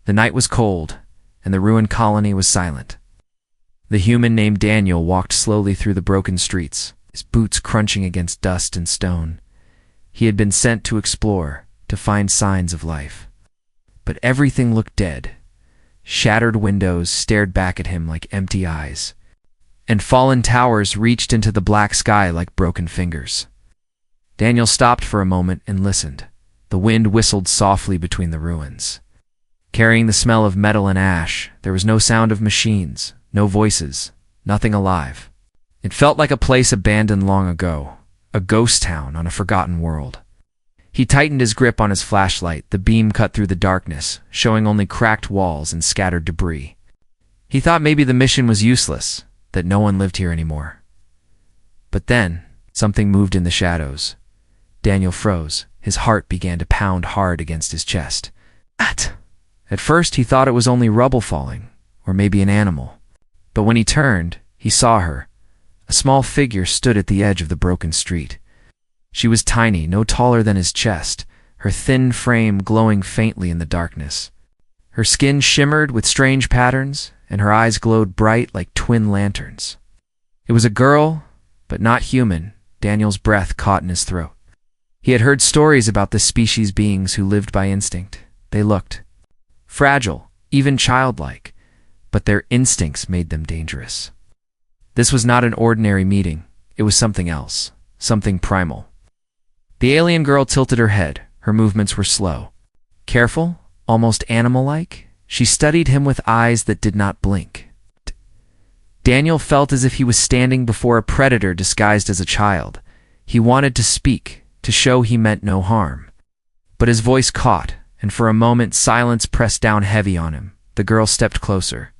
The night was cold, and the ruined colony was silent. The human named Daniel walked slowly through the broken streets, his boots crunching against dust and stone. He had been sent to explore, to find signs of life. But everything looked dead. Shattered windows stared back at him like empty eyes, and fallen towers reached into the black sky like broken fingers. Daniel stopped for a moment and listened. The wind whistled softly between the ruins, carrying the smell of metal and ash. There was no sound of machines, no voices, nothing alive. It felt like a place abandoned long ago, a ghost town on a forgotten world. He tightened his grip on his flashlight. The beam cut through the darkness, showing only cracked walls and scattered debris. He thought maybe the mission was useless, that no one lived here anymore. But then, something moved in the shadows. Daniel froze. His heart began to pound hard against his chest. At first he thought it was only rubble falling, or maybe an animal. But when he turned, he saw her. A small figure stood at the edge of the broken street. She was tiny, no taller than his chest, her thin frame glowing faintly in the darkness. Her skin shimmered with strange patterns, and her eyes glowed bright like twin lanterns. It was a girl, but not human. Daniel's breath caught in his throat. He had heard stories about this species beings who lived by instinct. They looked fragile, even childlike, but their instincts made them dangerous. This was not an ordinary meeting. It was something else, something primal. The alien girl tilted her head. Her movements were slow. Careful, almost animal-like, she studied him with eyes that did not blink. Daniel felt as if he was standing before a predator disguised as a child. He wanted to speak, to show he meant no harm. But his voice caught, and for a moment silence pressed down heavy on him. The girl stepped closer.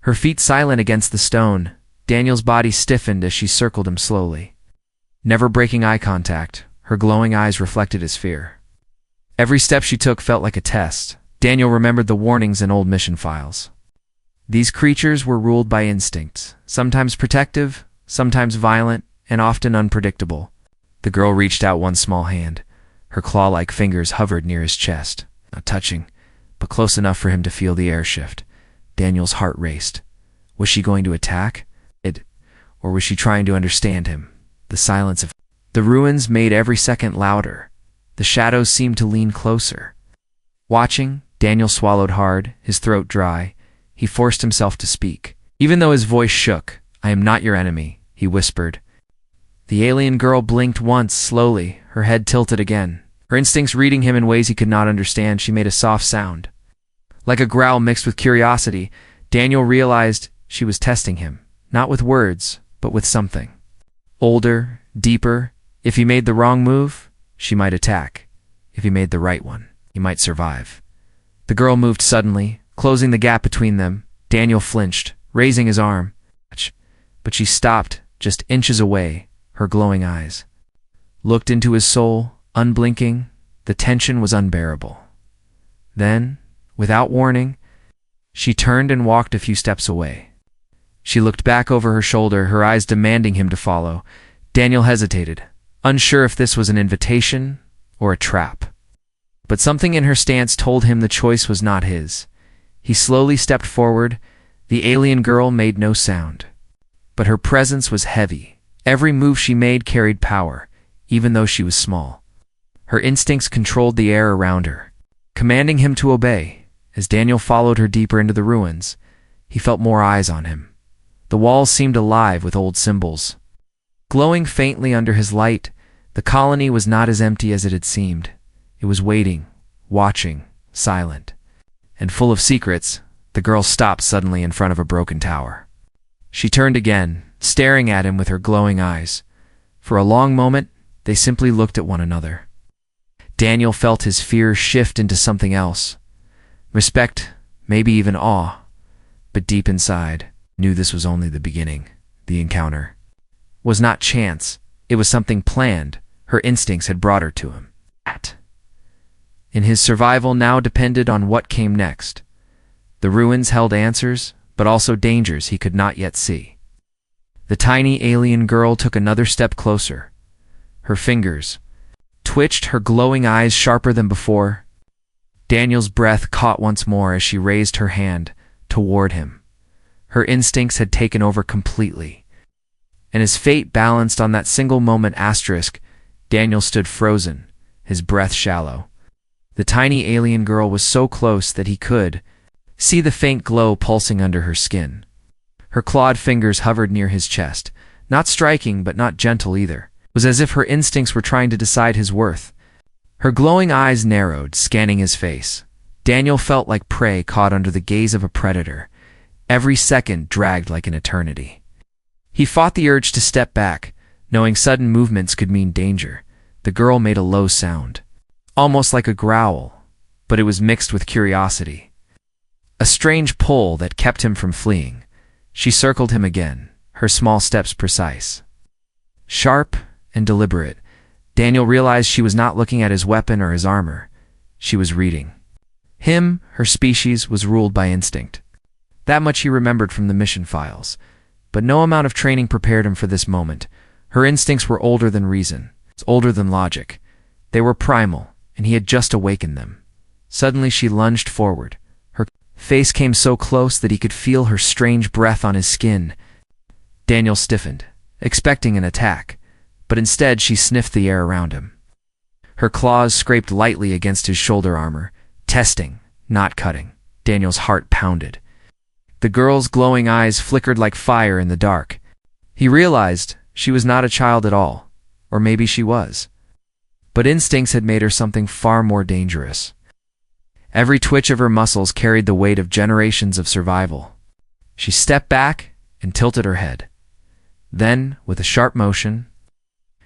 Her feet silent against the stone, Daniel's body stiffened as she circled him slowly. Never breaking eye contact, her glowing eyes reflected his fear. Every step she took felt like a test. Daniel remembered the warnings in old mission files. These creatures were ruled by instincts, sometimes protective, sometimes violent, and often unpredictable. The girl reached out one small hand. Her claw-like fingers hovered near his chest, not touching, but close enough for him to feel the air shift. Daniel's heart raced. Was she going to attack? Or was she trying to understand him? The silence of the ruins made every second louder. The shadows seemed to lean closer. Watching, Daniel swallowed hard, his throat dry. He forced himself to speak. Even though his voice shook, "I am not your enemy," he whispered. The alien girl blinked once, slowly, her head tilted again. Her instincts reading him in ways he could not understand, she made a soft sound. Like a growl mixed with curiosity, Daniel realized she was testing him, not with words, but with something. Older, deeper. If he made the wrong move, she might attack. If he made the right one, he might survive. The girl moved suddenly, closing the gap between them. Daniel flinched, raising his arm. But she stopped, just inches away, her glowing eyes looked into his soul, unblinking. The tension was unbearable. Then, without warning, she turned and walked a few steps away. She looked back over her shoulder, her eyes demanding him to follow. Daniel hesitated, unsure if this was an invitation or a trap. But something in her stance told him the choice was not his. He slowly stepped forward. The alien girl made no sound, but her presence was heavy. Every move she made carried power, even though she was small. Her instincts controlled the air around her, commanding him to obey. As Daniel followed her deeper into the ruins, he felt more eyes on him. The walls seemed alive with old symbols. Glowing faintly under his light, the colony was not as empty as it had seemed. It was waiting, watching, silent, and full of secrets. The girl stopped suddenly in front of a broken tower. She turned again, staring at him with her glowing eyes. For a long moment, they simply looked at one another. Daniel felt his fear shift into something else. Respect, maybe even awe. But deep inside, knew this was only the beginning. The encounter was not chance. It was something planned. Her instincts had brought her to him. And his survival now depended on what came next. The ruins held answers, but also dangers he could not yet see. The tiny alien girl took another step closer. Her fingers twitched, her glowing eyes sharper than before. Daniel's breath caught once more as she raised her hand toward him. Her instincts had taken over completely. And as fate balanced on that single moment asterisk, Daniel stood frozen, his breath shallow. The tiny alien girl was so close that he could see the faint glow pulsing under her skin. Her clawed fingers hovered near his chest, not striking but not gentle either. It was as if her instincts were trying to decide his worth. Her glowing eyes narrowed, scanning his face. Daniel felt like prey caught under the gaze of a predator. Every second dragged like an eternity. He fought the urge to step back, knowing sudden movements could mean danger. The girl made a low sound, almost like a growl, but it was mixed with curiosity. A strange pull that kept him from fleeing. She circled him again, her small steps precise. Sharp and deliberate, Daniel realized she was not looking at his weapon or his armor. She was reading. Him, her species, was ruled by instinct. That much he remembered from the mission files. But no amount of training prepared him for this moment. Her instincts were older than reason, older than logic. They were primal, and he had just awakened them. Suddenly she lunged forward. Her face came so close that he could feel her strange breath on his skin. Daniel stiffened, expecting an attack, but instead she sniffed the air around him. Her claws scraped lightly against his shoulder armor, testing, not cutting. Daniel's heart pounded. The girl's glowing eyes flickered like fire in the dark. He realized she was not a child at all, or maybe she was. But instincts had made her something far more dangerous. Every twitch of her muscles carried the weight of generations of survival. She stepped back and tilted her head. Then, with a sharp motion,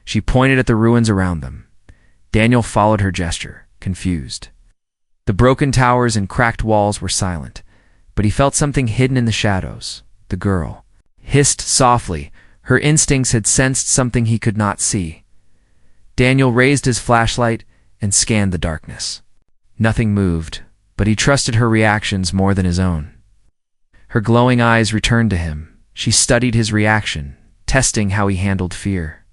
she pointed at the ruins around them. Daniel followed her gesture, confused. The broken towers and cracked walls were silent, but he felt something hidden in the shadows. The girl hissed softly. Her instincts had sensed something he could not see. Daniel raised his flashlight and scanned the darkness. Nothing moved, but he trusted her reactions more than his own. Her glowing eyes returned to him. She studied his reaction, testing how he handled fear.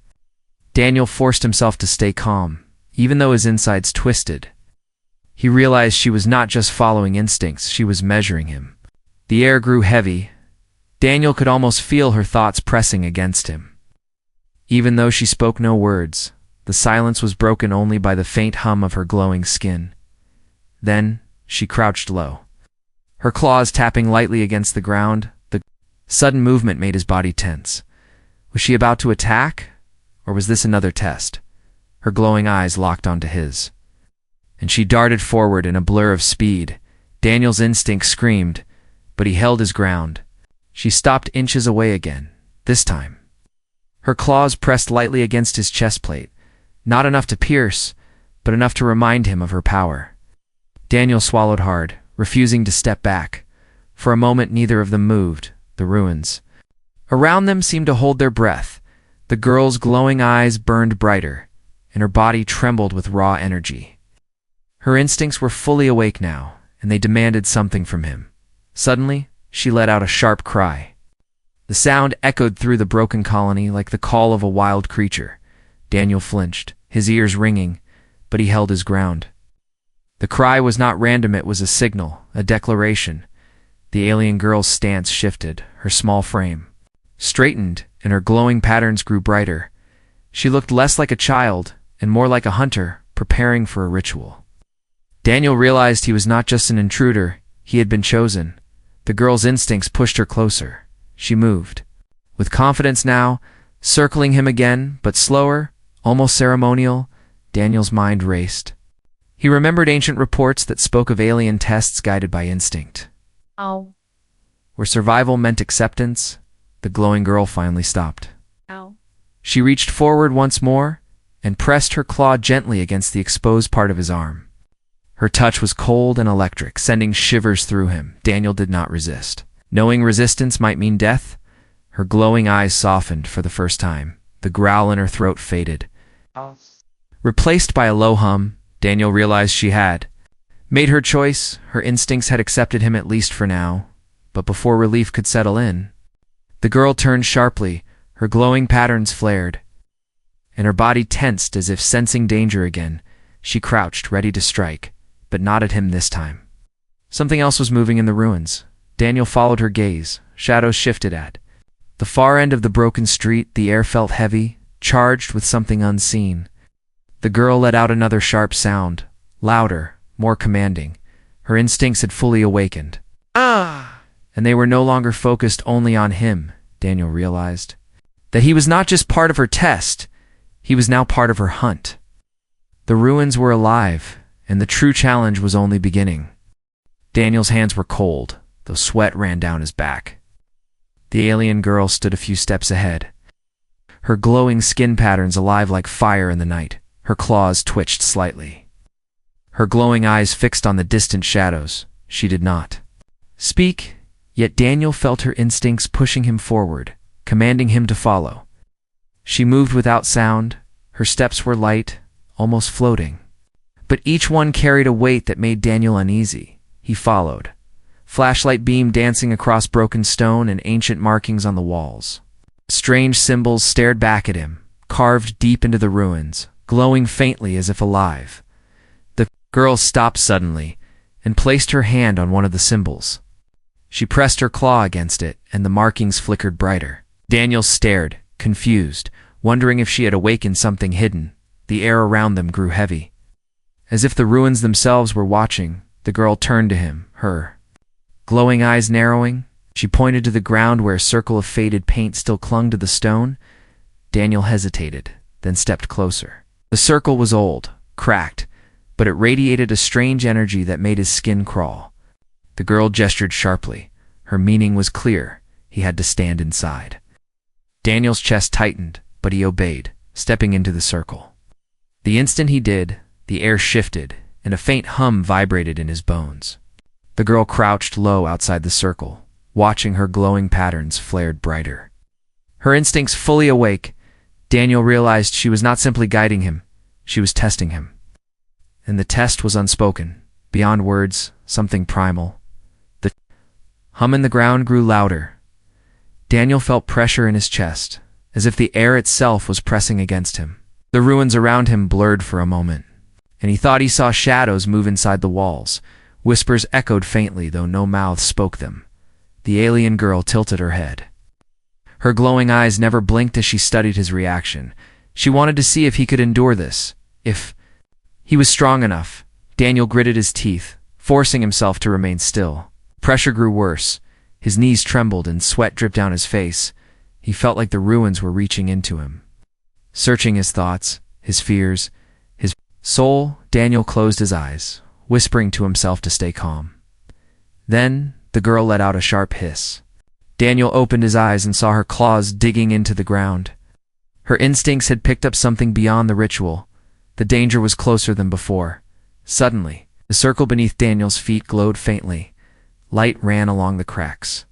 Daniel forced himself to stay calm, even though his insides twisted. He realized she was not just following instincts, she was measuring him. The air grew heavy. Daniel could almost feel her thoughts pressing against him. Even though she spoke no words, the silence was broken only by the faint hum of her glowing skin. Then she crouched low, her claws tapping lightly against the ground. The sudden movement made his body tense. Was she about to attack, or was this another test? Her glowing eyes locked onto his, and she darted forward in a blur of speed. Daniel's instinct screamed, but he held his ground. She stopped inches away again, this time. Her claws pressed lightly against his chest plate, not enough to pierce, but enough to remind him of her power. Daniel swallowed hard, refusing to step back. For a moment neither of them moved. The ruins around them seemed to hold their breath. The girl's glowing eyes burned brighter, and her body trembled with raw energy. Her instincts were fully awake now, and they demanded something from him. Suddenly, she let out a sharp cry. The sound echoed through the broken colony like the call of a wild creature. Daniel flinched, his ears ringing, but he held his ground. The cry was not random, it was a signal, a declaration. The alien girl's stance shifted, her small frame straightened, and her glowing patterns grew brighter. She looked less like a child and more like a hunter, preparing for a ritual. Daniel realized he was not just an intruder, he had been chosen. The girl's instincts pushed her closer. She moved, with confidence now, circling him again, but slower, almost ceremonial. Daniel's mind raced. He remembered ancient reports that spoke of alien tests guided by instinct. Ow. Where survival meant acceptance, the glowing girl finally stopped. Ow. She reached forward once more and pressed her claw gently against the exposed part of his arm. Her touch was cold and electric, sending shivers through him. Daniel did not resist. Knowing resistance might mean death, her glowing eyes softened for the first time. The growl in her throat faded. Replaced by a low hum, Daniel realized she had made her choice. Her instincts had accepted him, at least for now. But before relief could settle in, the girl turned sharply, her glowing patterns flared, and her body tensed as if sensing danger again. She crouched, ready to strike. but not at him this time. Something else was moving in the ruins. Daniel followed her gaze. Shadows shifted at the far end of the broken street. The air felt heavy, charged with something unseen. The girl let out another sharp sound, louder, more commanding. Her instincts had fully awakened. Ah! And they were no longer focused only on him, Daniel realized. That he was not just part of her test, he was now part of her hunt. The ruins were alive, and the true challenge was only beginning. Daniel's hands were cold, though sweat ran down his back. The alien girl stood a few steps ahead. Her glowing skin patterns alive like fire in the night. Her claws twitched slightly. Her glowing eyes fixed on the distant shadows. She did not speak, yet Daniel felt her instincts pushing him forward, commanding him to follow. She moved without sound. Her steps were light, almost floating. But each one carried a weight that made Daniel uneasy. He followed, flashlight beam dancing across broken stone and ancient markings on the walls. Strange symbols stared back at him, carved deep into the ruins, glowing faintly as if alive. The girl stopped suddenly and placed her hand on one of the symbols. She pressed her claw against it, and the markings flickered brighter. Daniel stared, confused, wondering if she had awakened something hidden. The air around them grew heavy. As if the ruins themselves were watching, the girl turned to him, her glowing eyes narrowing. She pointed to the ground where a circle of faded paint still clung to the stone. Daniel hesitated, then stepped closer. The circle was old, cracked, but it radiated a strange energy that made his skin crawl. The girl gestured sharply. Her meaning was clear. He had to stand inside. Daniel's chest tightened, but he obeyed, stepping into the circle. The instant he did, the air shifted, and a faint hum vibrated in his bones. The girl crouched low outside the circle, watching her glowing patterns flared brighter. Her instincts fully awake, Daniel realized she was not simply guiding him, she was testing him. And the test was unspoken, beyond words, something primal. The hum in the ground grew louder. Daniel felt pressure in his chest, as if the air itself was pressing against him. The ruins around him blurred for a moment, and he thought he saw shadows move inside the walls. Whispers echoed faintly, though no mouth spoke them. The alien girl tilted her head. Her glowing eyes never blinked as she studied his reaction. She wanted to see if he could endure this, if he was strong enough. Daniel gritted his teeth, forcing himself to remain still. Pressure grew worse. His knees trembled and sweat dripped down his face. He felt like the ruins were reaching into him, searching his thoughts, his fears, his soul. Daniel closed his eyes, whispering to himself to stay calm. Then the girl let out a sharp hiss. Daniel opened his eyes and saw her claws digging into the ground. Her instincts had picked up something beyond the ritual. The danger was closer than before. Suddenly, the circle beneath Daniel's feet glowed faintly. Light ran along the cracks,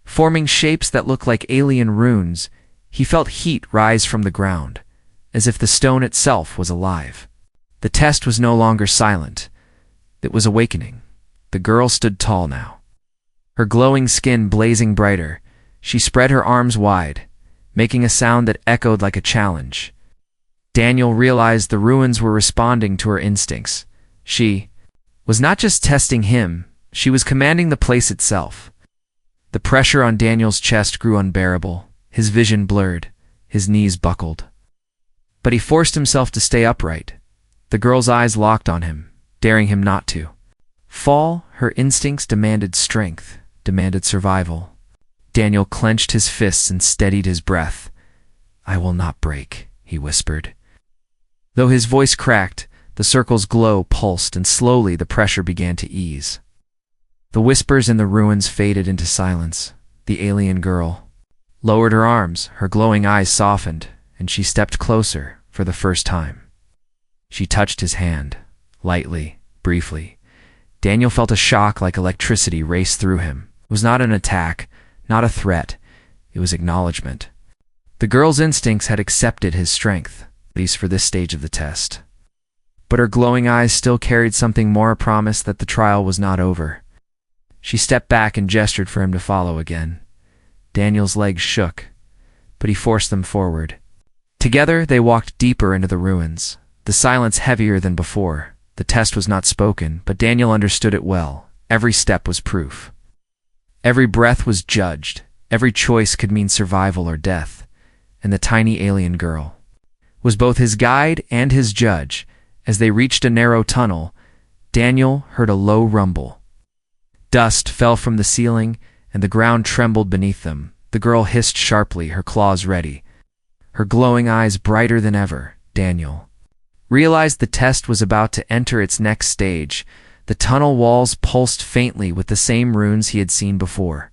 forming shapes that looked like alien runes. He felt heat rise from the ground, as if the stone itself was alive. The test was no longer silent. It was awakening. The girl stood tall now, her glowing skin blazing brighter. She spread her arms wide, making a sound that echoed like a challenge. Daniel realized the ruins were responding to her instincts. She was not just testing him, she was commanding the place itself. The pressure on Daniel's chest grew unbearable. His vision blurred, his knees buckled. But he forced himself to stay upright. The girl's eyes locked on him, daring him not to fall. Her instincts demanded strength, demanded survival. Daniel clenched his fists and steadied his breath. "I will not break," he whispered. Though his voice cracked, the circle's glow pulsed, and slowly the pressure began to ease. The whispers in the ruins faded into silence. The alien girl lowered her arms, her glowing eyes softened, and she stepped closer for the first time. She touched his hand, lightly, briefly. Daniel felt a shock like electricity race through him. It was not an attack, not a threat. It was acknowledgement. The girl's instincts had accepted his strength, at least for this stage of the test. But her glowing eyes still carried something more, a promise that the trial was not over. She stepped back and gestured for him to follow again. Daniel's legs shook, but he forced them forward. Together they walked deeper into the ruins, the silence heavier than before. The test was not spoken, but Daniel understood it well. Every step was proof. Every breath was judged. Every choice could mean survival or death. And the tiny alien girl was both his guide and his judge. As they reached a narrow tunnel, Daniel heard a low rumble. Dust fell from the ceiling, and the ground trembled beneath them. The girl hissed sharply, her claws ready, her glowing eyes brighter than ever. Daniel realized the test was about to enter its next stage. The tunnel walls pulsed faintly with the same runes he had seen before.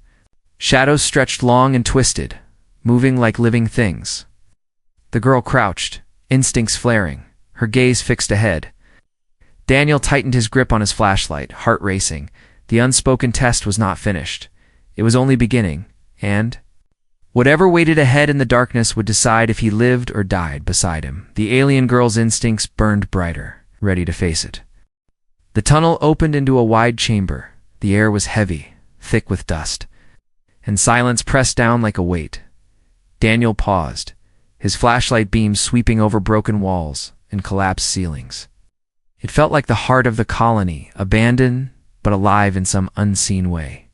Shadows stretched long and twisted, moving like living things. The girl crouched, instincts flaring, her gaze fixed ahead. Daniel tightened his grip on his flashlight, heart racing. The unspoken test was not finished. It was only beginning, and whatever waited ahead in the darkness would decide if he lived or died beside him. The alien girl's instincts burned brighter, ready to face it. The tunnel opened into a wide chamber. The air was heavy, thick with dust, and silence pressed down like a weight. Daniel paused, his flashlight beam sweeping over broken walls and collapsed ceilings. It felt like the heart of the colony, abandoned but alive in some unseen way.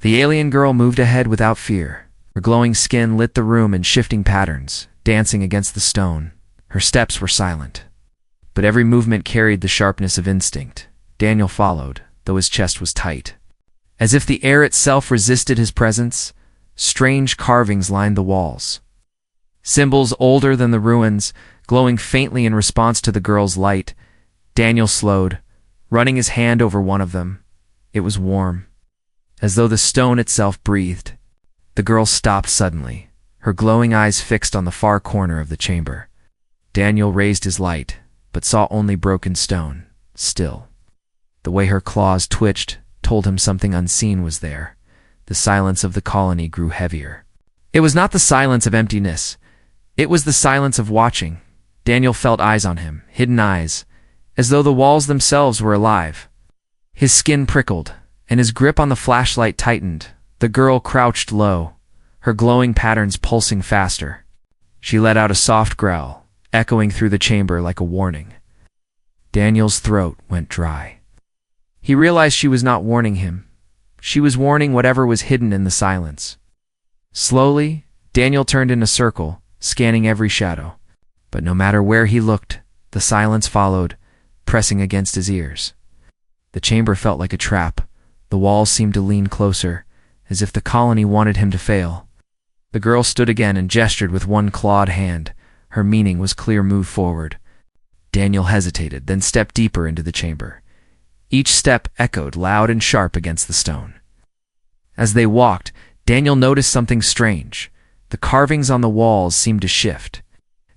The alien girl moved ahead without fear. Her glowing skin lit the room in shifting patterns, dancing against the stone. Her steps were silent, but every movement carried the sharpness of instinct. Daniel followed, though his chest was tight. As if the air itself resisted his presence, strange carvings lined the walls. Symbols older than the ruins, glowing faintly in response to the girl's light. Daniel slowed, running his hand over one of them. It was warm, as though the stone itself breathed. The girl stopped suddenly, her glowing eyes fixed on the far corner of the chamber. Daniel raised his light, but saw only broken stone, still. The way her claws twitched told him something unseen was there. The silence of the colony grew heavier. It was not the silence of emptiness. It was the silence of watching. Daniel felt eyes on him, hidden eyes, as though the walls themselves were alive. His skin prickled, and his grip on the flashlight tightened. The girl crouched low, her glowing patterns pulsing faster. She let out a soft growl, echoing through the chamber like a warning. Daniel's throat went dry. He realized she was not warning him. She was warning whatever was hidden in the silence. Slowly, Daniel turned in a circle, scanning every shadow. But no matter where he looked, the silence followed, pressing against his ears. The chamber felt like a trap. The walls seemed to lean closer, as if the colony wanted him to fail. The girl stood again and gestured with one clawed hand. Her meaning was clear: move forward. Daniel hesitated, then stepped deeper into the chamber. Each step echoed loud and sharp against the stone. As they walked, Daniel noticed something strange. The carvings on the walls seemed to shift.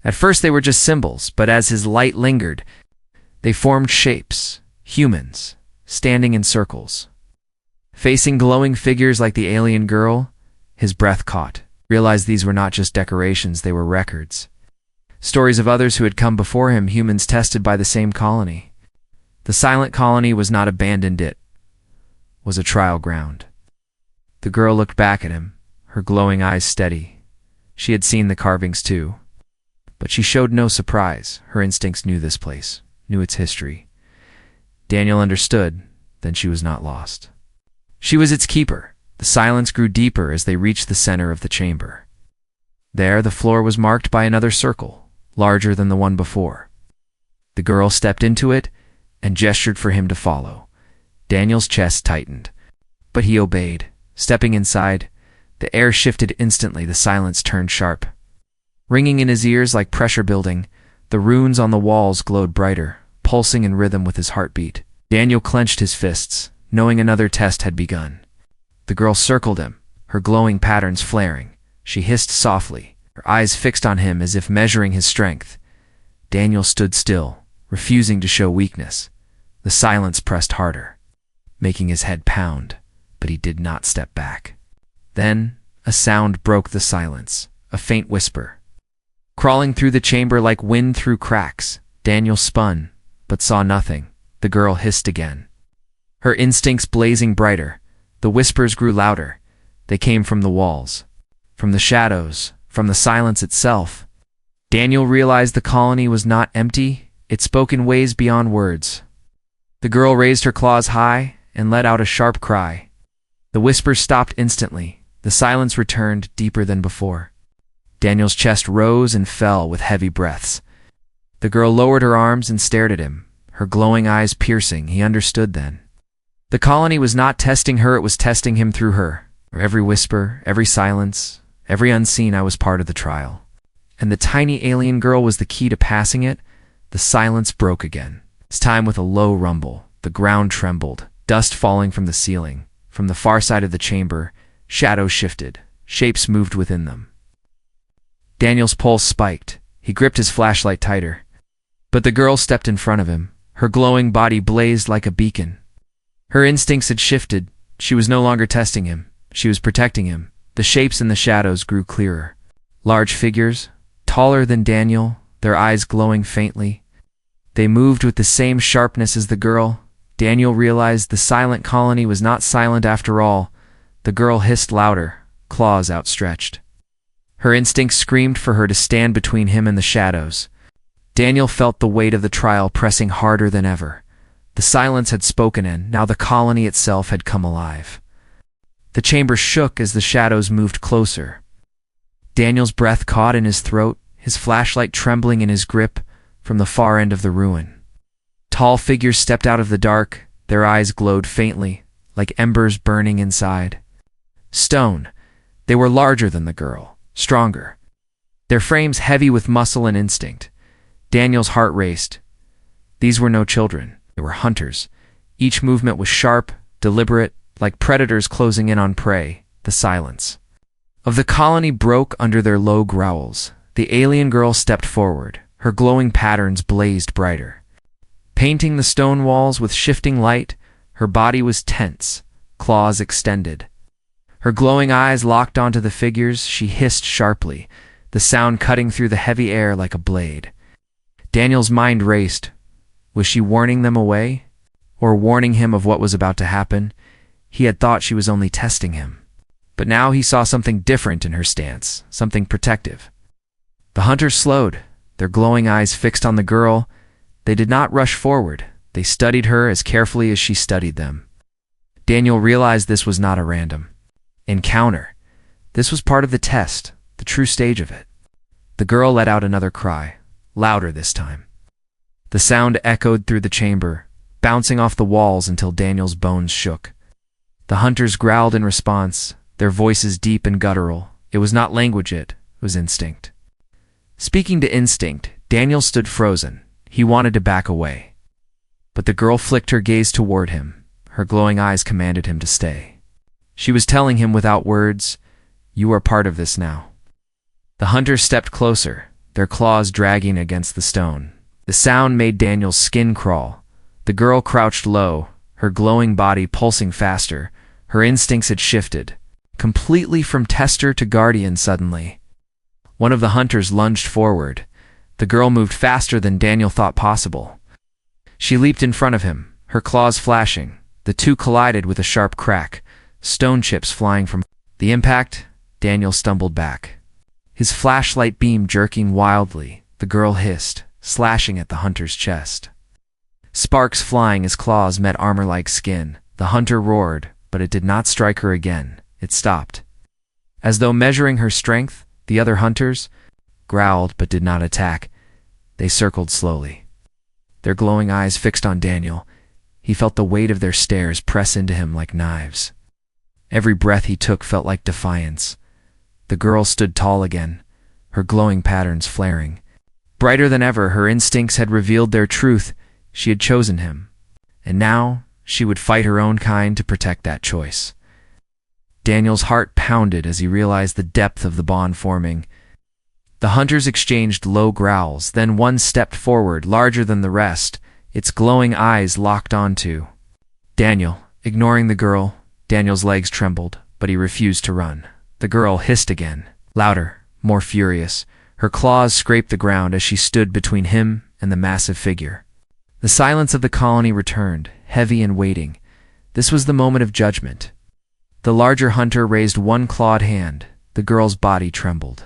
At first they were just symbols, but as his light lingered, they formed shapes, humans, standing in circles. Facing glowing figures like the alien girl, his breath caught. Realized these were not just decorations, they were records. Stories of others who had come before him, humans tested by the same colony. The silent colony was not abandoned, it was a trial ground. The girl looked back at him, her glowing eyes steady. She had seen the carvings too, but she showed no surprise. Her instincts knew this place, knew its history. Daniel understood, then she was not lost. She was its keeper. The silence grew deeper as they reached the center of the chamber. There, the floor was marked by another circle, larger than the one before. The girl stepped into it and gestured for him to follow. Daniel's chest tightened, but he obeyed. Stepping inside, the air shifted instantly. The silence turned sharp. Ringing in his ears like pressure building, the runes on the walls glowed brighter, pulsing in rhythm with his heartbeat. Daniel clenched his fists, knowing another test had begun. The girl circled him, her glowing patterns flaring. She hissed softly, her eyes fixed on him as if measuring his strength. Daniel stood still, refusing to show weakness. The silence pressed harder, making his head pound, but he did not step back. Then, a sound broke the silence, a faint whisper. Crawling through the chamber like wind through cracks, Daniel spun, but saw nothing. The girl hissed again, her instincts blazing brighter. The whispers grew louder. They came from the walls, from the shadows, from the silence itself. Daniel realized the colony was not empty. It spoke in ways beyond words. The girl raised her claws high and let out a sharp cry. The whispers stopped instantly. The silence returned deeper than before. Daniel's chest rose and fell with heavy breaths. The girl lowered her arms and stared at him, her glowing eyes piercing. He understood then. The colony was not testing her, it was testing him through her. Every whisper, every silence, every unseen I was part of the trial. And the tiny alien girl was the key to passing it. The silence broke again. This time with a low rumble. The ground trembled, dust falling from the ceiling. From the far side of the chamber, shadows shifted, shapes moved within them. Daniel's pulse spiked. He gripped his flashlight tighter. But the girl stepped in front of him. Her glowing body blazed like a beacon. Her instincts had shifted. She was no longer testing him. She was protecting him. The shapes in the shadows grew clearer. Large figures, taller than Daniel, their eyes glowing faintly. They moved with the same sharpness as the girl. Daniel realized the silent colony was not silent after all. The girl hissed louder, claws outstretched. Her instincts screamed for her to stand between him and the shadows. Daniel felt the weight of the trial pressing harder than ever. The silence had spoken, and now the colony itself had come alive. The chamber shook as the shadows moved closer. Daniel's breath caught in his throat, his flashlight trembling in his grip from the far end of the ruin. Tall figures stepped out of the dark, their eyes glowed faintly, like embers burning inside. Stone, they were larger than the girl, stronger. Their frames heavy with muscle and instinct. Daniel's heart raced. These were no children, they were hunters. Each movement was sharp, deliberate, like predators closing in on prey. The silence of the colony broke under their low growls. The alien girl stepped forward. Her glowing patterns blazed brighter. Painting the stone walls with shifting light, her body was tense, claws extended. Her glowing eyes locked onto the figures. She hissed sharply, the sound cutting through the heavy air like a blade. Daniel's mind raced. Was she warning them away? Or warning him of what was about to happen? He had thought she was only testing him. But now he saw something different in her stance, something protective. The hunters slowed, their glowing eyes fixed on the girl. They did not rush forward. They studied her as carefully as she studied them. Daniel realized this was not a random encounter. This was part of the test, the true stage of it. The girl let out another cry, louder this time. The sound echoed through the chamber, bouncing off the walls until Daniel's bones shook. The hunters growled in response, their voices deep and guttural. It was not language, it was instinct. Speaking to instinct, Daniel stood frozen. He wanted to back away. But the girl flicked her gaze toward him. Her glowing eyes commanded him to stay. She was telling him without words, "You are part of this now." The hunters stepped closer, their claws dragging against the stone. The sound made Daniel's skin crawl. The girl crouched low, her glowing body pulsing faster. Her instincts had shifted, completely from tester to guardian suddenly. One of the hunters lunged forward. The girl moved faster than Daniel thought possible. She leaped in front of him, her claws flashing. The two collided with a sharp crack, stone chips flying from the impact. Daniel stumbled back, his flashlight beam jerking wildly. The girl hissed, slashing at the hunter's chest. Sparks flying as claws met armor-like skin. The hunter roared, but it did not strike her again. It stopped. As though measuring her strength, the other hunters growled but did not attack. They circled slowly, their glowing eyes fixed on Daniel. He felt the weight of their stares press into him like knives. Every breath he took felt like defiance. The girl stood tall again, her glowing patterns flaring. Brighter than ever, her instincts had revealed their truth. She had chosen him, and now she would fight her own kind to protect that choice. Daniel's heart pounded as he realized the depth of the bond forming. The hunters exchanged low growls, then one stepped forward, larger than the rest, its glowing eyes locked onto Daniel. Ignoring the girl, Daniel's legs trembled, but he refused to run. The girl hissed again, louder, more furious. Her claws scraped the ground as she stood between him and the massive figure. The silence of the colony returned, heavy and waiting. This was the moment of judgment. The larger hunter raised one clawed hand. The girl's body trembled,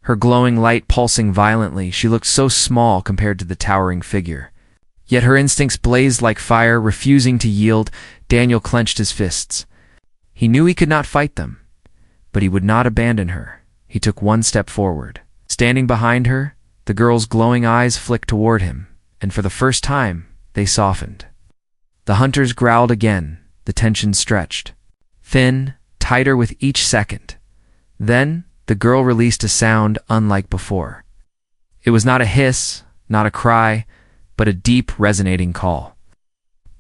her glowing light pulsing violently. She looked so small compared to the towering figure. Yet her instincts blazed like fire, refusing to yield. Daniel clenched his fists. He knew he could not fight them, but he would not abandon her. He took one step forward. Standing behind her, the girl's glowing eyes flicked toward him, and for the first time, they softened. The hunters growled again, the tension stretched. Thin, tighter with each second. Then, the girl released a sound unlike before. It was not a hiss, not a cry, but a deep, resonating call.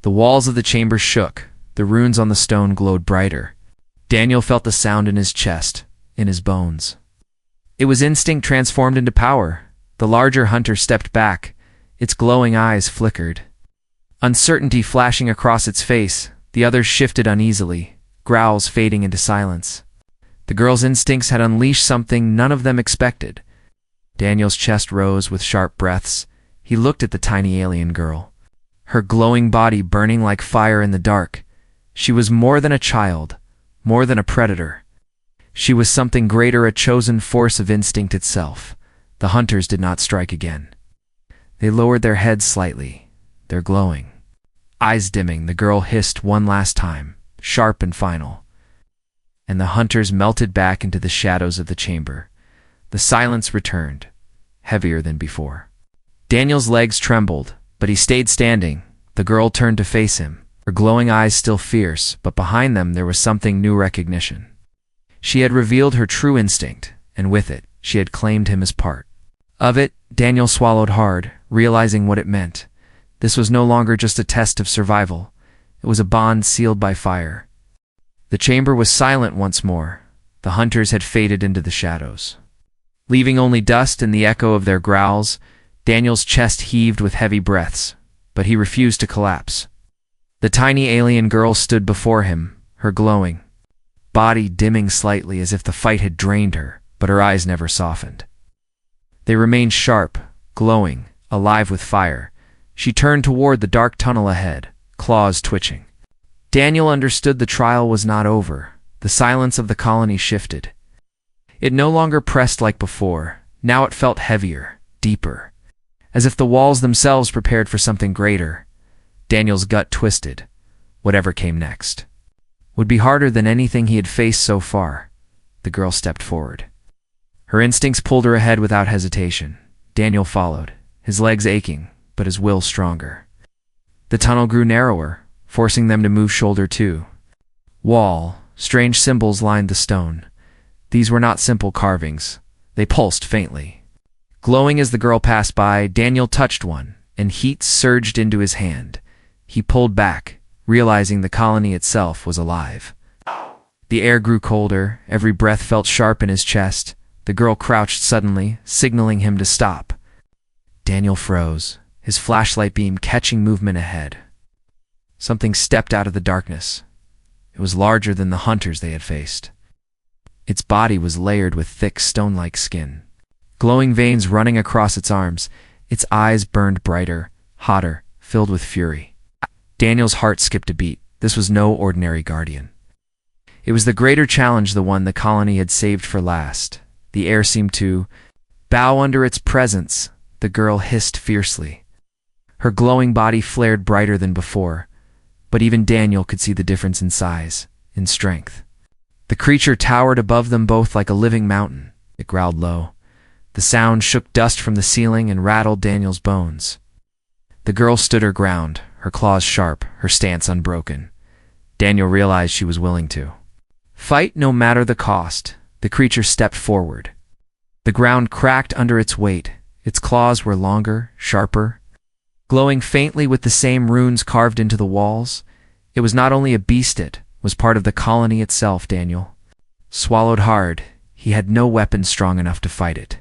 The walls of the chamber shook, the runes on the stone glowed brighter. Daniel felt the sound in his chest, in his bones. It was instinct transformed into power. The larger hunter stepped back, its glowing eyes flickered. Uncertainty flashing across its face, the others shifted uneasily, growls fading into silence. The girl's instincts had unleashed something none of them expected. Daniel's chest rose with sharp breaths. He looked at the tiny alien girl, her glowing body burning like fire in the dark. She was more than a child, more than a predator. She was something greater, a chosen force of instinct itself. The hunters did not strike again. They lowered their heads slightly, their glowing eyes dimming. The girl hissed one last time, sharp and final, and the hunters melted back into the shadows of the chamber. The silence returned, heavier than before. Daniel's legs trembled, but he stayed standing. The girl turned to face him, her glowing eyes still fierce, but behind them there was something new: recognition. She had revealed her true instinct, and with it, she had claimed him as part of it. Daniel swallowed hard, realizing what it meant. This was no longer just a test of survival. It was a bond sealed by fire. The chamber was silent once more. The hunters had faded into the shadows, leaving only dust and the echo of their growls. Daniel's chest heaved with heavy breaths, but he refused to collapse. The tiny alien girl stood before him, her glowing body dimming slightly as if the fight had drained her, but her eyes never softened. They remained sharp, glowing, alive with fire. She turned toward the dark tunnel ahead, claws twitching. Daniel understood the trial was not over. The silence of the colony shifted. It no longer pressed like before. Now it felt heavier, deeper, as if the walls themselves prepared for something greater. Daniel's gut twisted. Whatever came next would be harder than anything he had faced so far. The girl stepped forward. Her instincts pulled her ahead without hesitation. Daniel followed, his legs aching, but his will stronger. The tunnel grew narrower, forcing them to move shoulder to wall. Strange symbols lined the stone. These were not simple carvings. They pulsed faintly. Glowing as the girl passed by, Daniel touched one, and heat surged into his hand. He pulled back, realizing the colony itself was alive. The air grew colder, every breath felt sharp in his chest. The girl crouched suddenly, signaling him to stop. Daniel froze, his flashlight beam catching movement ahead. Something stepped out of the darkness. It was larger than the hunters they had faced. Its body was layered with thick, stone-like skin, glowing veins running across its arms. Its eyes burned brighter, hotter, filled with fury. Daniel's heart skipped a beat. This was no ordinary guardian. It was the greater challenge, the one the colony had saved for last. The air seemed to bow under its presence. The girl hissed fiercely. Her glowing body flared brighter than before, but even Daniel could see the difference in size, in strength. The creature towered above them both like a living mountain. It growled low. The sound shook dust from the ceiling and rattled Daniel's bones. The girl stood her ground, her claws sharp, her stance unbroken. Daniel realized she was willing to fight no matter the cost. The creature stepped forward. The ground cracked under its weight. Its claws were longer, sharper, glowing faintly with the same runes carved into the walls. It was not only a beast, it was part of the colony itself. Daniel swallowed hard. He had no weapon strong enough to fight it.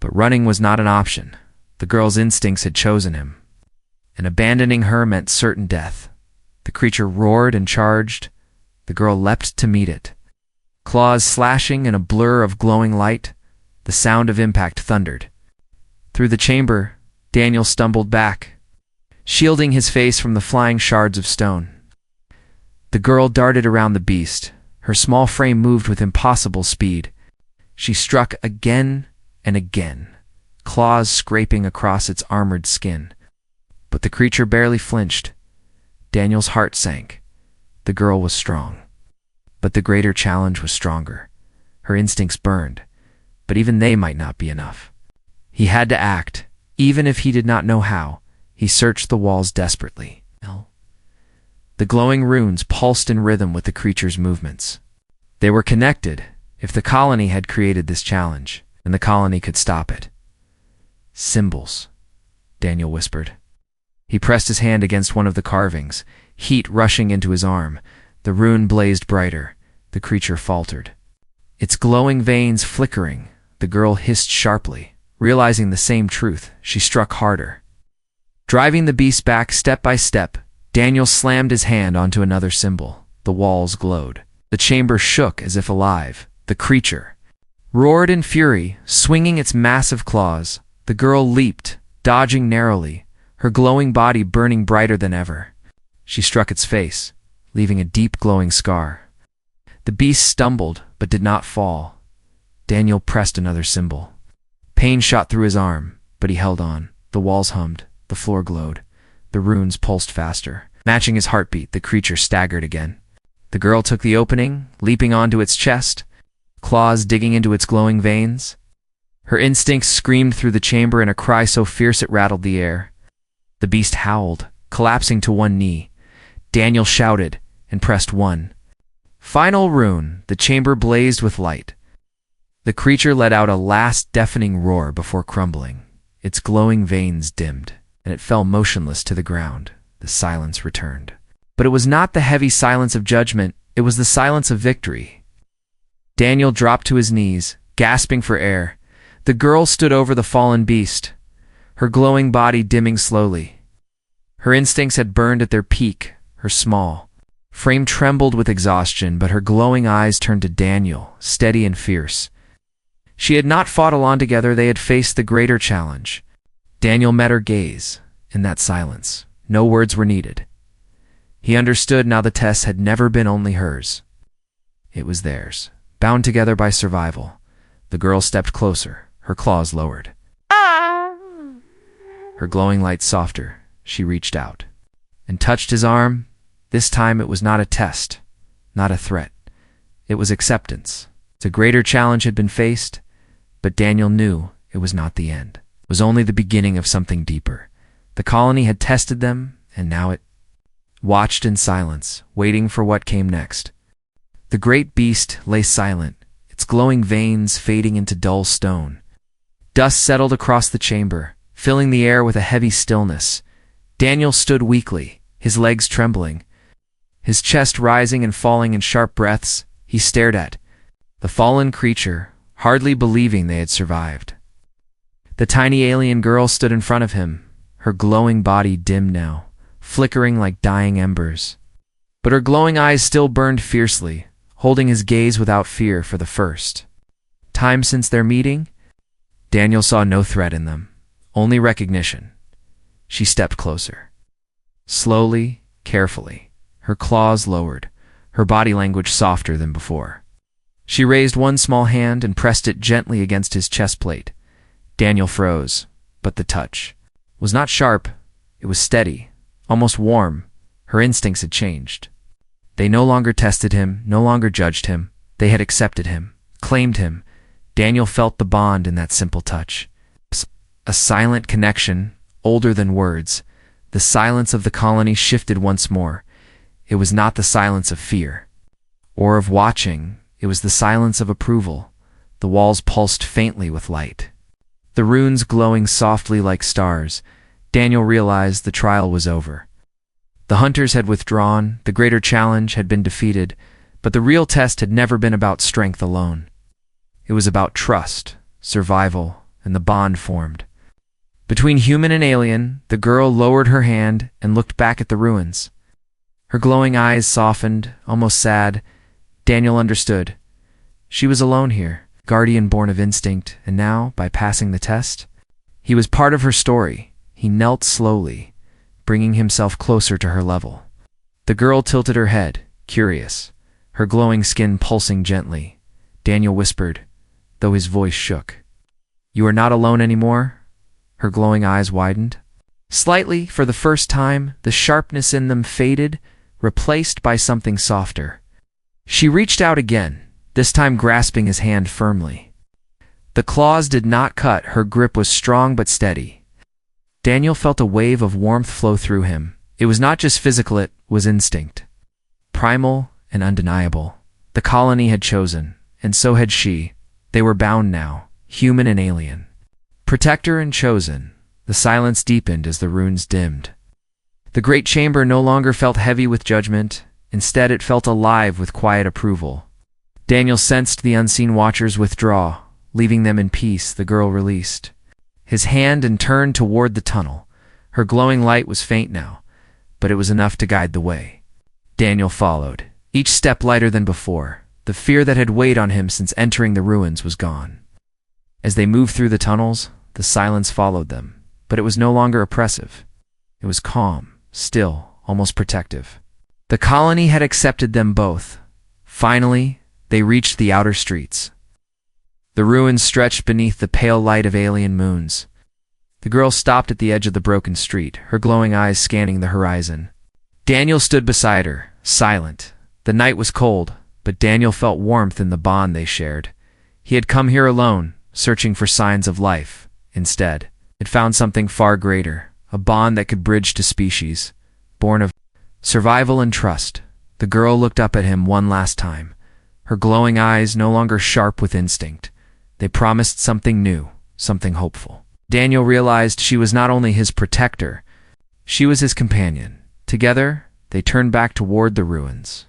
But running was not an option. The girl's instincts had chosen him, and abandoning her meant certain death. The creature roared and charged. The girl leapt to meet it, claws slashing in a blur of glowing light. The sound of impact thundered through the chamber. Daniel stumbled back, shielding his face from the flying shards of stone. The girl darted around the beast. Her small frame moved with impossible speed. She struck again and again, claws scraping across its armored skin. But the creature barely flinched. Daniel's heart sank. The girl was strong. But the greater challenge was stronger. Her instincts burned, but even they might not be enough. He had to act, even if he did not know how. He searched the walls desperately. The glowing runes pulsed in rhythm with the creature's movements. They were connected. If the colony had created this challenge, then the colony could stop it. Symbols, Daniel whispered. He pressed his hand against one of the carvings, heat rushing into his arm. The rune blazed brighter. The creature faltered. Its glowing veins flickering, the girl hissed sharply. Realizing the same truth, she struck harder. Driving the beast back step by step, Daniel slammed his hand onto another symbol. The walls glowed. The chamber shook as if alive. The creature roared in fury, swinging its massive claws. The girl leaped, dodging narrowly, her glowing body burning brighter than ever. She struck its face, leaving a deep glowing scar. The beast stumbled, but did not fall. Daniel pressed another symbol. Pain shot through his arm, but he held on. The walls hummed, the floor glowed. The runes pulsed faster. Matching his heartbeat, the creature staggered again. The girl took the opening, leaping onto its chest, claws digging into its glowing veins. Her instincts screamed through the chamber in a cry so fierce it rattled the air. The beast howled, collapsing to one knee. Daniel shouted and pressed one. Final rune, the chamber blazed with light. The creature let out a last deafening roar before crumbling. Its glowing veins dimmed, and it fell motionless to the ground. The silence returned. But it was not the heavy silence of judgment, it was the silence of victory. Daniel dropped to his knees, gasping for air. The girl stood over the fallen beast, her glowing body dimming slowly. Her instincts had burned at their peak. Her small frame trembled with exhaustion, but her glowing eyes turned to Daniel, steady and fierce. She had not fought alone together, they had faced the greater challenge. Daniel met her gaze. In that silence, no words were needed. He understood now the test had never been only hers. It was theirs, bound together by survival. The girl stepped closer, her claws lowered. Her glowing light softer, she reached out and touched his arm. This time it was not a test, not a threat. It was acceptance. The greater challenge had been faced, but Daniel knew it was not the end. It was only the beginning of something deeper. The colony had tested them, and now it watched in silence, waiting for what came next. The great beast lay silent, its glowing veins fading into dull stone. Dust settled across the chamber, filling the air with a heavy stillness. Daniel stood weakly, his legs trembling, his chest rising and falling in sharp breaths. He stared at the fallen creature, hardly believing they had survived. The tiny alien girl stood in front of him, her glowing body dim now, flickering like dying embers. But her glowing eyes still burned fiercely, holding his gaze without fear for the first time since their meeting. Daniel saw no threat in them, only recognition. She stepped closer. Slowly, carefully, her claws lowered, her body language softer than before. She raised one small hand and pressed it gently against his chest plate. Daniel froze, but the touch was not sharp. It was steady, almost warm. Her instincts had changed. They no longer tested him, no longer judged him. They had accepted him, claimed him. Daniel felt the bond in that simple touch. A silent connection, older than words. The silence of the colony shifted once more. It was not the silence of fear or of watching. It was the silence of approval. The walls pulsed faintly with light, the runes glowing softly like stars. Daniel realized the trial was over. The hunters had withdrawn, the greater challenge had been defeated, but the real test had never been about strength alone. It was about trust, survival, and the bond formed. Between human and alien, the girl lowered her hand and looked back at the ruins. Her glowing eyes softened, almost sad. Daniel understood. She was alone here, guardian born of instinct, and now, by passing the test, he was part of her story. He knelt slowly, bringing himself closer to her level. The girl tilted her head, curious, her glowing skin pulsing gently. Daniel whispered, though his voice shook. "You are not alone anymore?" Her glowing eyes widened. Slightly, for the first time, the sharpness in them faded, replaced by something softer. She reached out again, this time grasping his hand firmly. The claws did not cut, her grip was strong but steady. Daniel felt a wave of warmth flow through him. It was not just physical, it was instinct. Primal and undeniable. The colony had chosen, and so had she. They were bound now, human and alien. Protector and chosen. The silence deepened as the runes dimmed. The great chamber no longer felt heavy with judgment. Instead, it felt alive with quiet approval. Daniel sensed the unseen watchers withdraw, leaving them in peace. The girl released his hand and turned toward the tunnel. Her glowing light was faint now, but it was enough to guide the way. Daniel followed, each step lighter than before. The fear that had weighed on him since entering the ruins was gone. As they moved through the tunnels, the silence followed them, but it was no longer oppressive. It was calm, still, almost protective. The colony had accepted them both. Finally, they reached the outer streets. The ruins stretched beneath the pale light of alien moons. The girl stopped at the edge of the broken street, her glowing eyes scanning the horizon. Daniel stood beside her, silent. The night was cold, but Daniel felt warmth in the bond they shared. He had come here alone, searching for signs of life. Instead, it found something far greater, a bond that could bridge to species, born of survival and trust. The girl looked up at him one last time, her glowing eyes no longer sharp with instinct. They promised something new, something hopeful. Daniel realized she was not only his protector, she was his companion. Together, they turned back toward the ruins.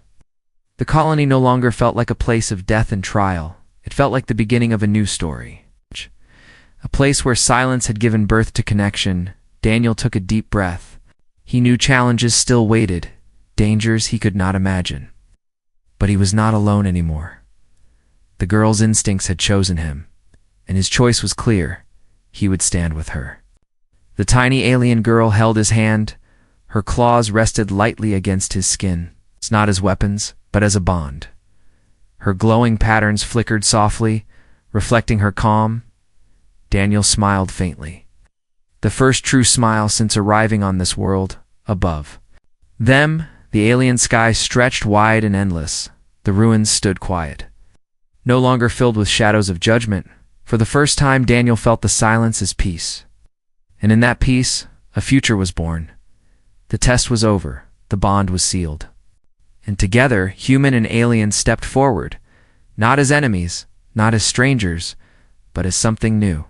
The colony no longer felt like a place of death and trial. It felt like the beginning of a new story. A place where silence had given birth to connection. Daniel took a deep breath. He knew challenges still waited, dangers he could not imagine. But he was not alone anymore. The girl's instincts had chosen him, and his choice was clear. He would stand with her. The tiny alien girl held his hand. Her claws rested lightly against his skin, not as weapons, but as a bond. Her glowing patterns flickered softly, reflecting her calm. Daniel smiled faintly. The first true smile since arriving on this world, above them, the alien sky stretched wide and endless. The ruins stood quiet, no longer filled with shadows of judgment. For the first time, Daniel felt the silence as peace. And in that peace, a future was born. The test was over. The bond was sealed. And together, human and alien stepped forward, not as enemies, not as strangers, but as something new.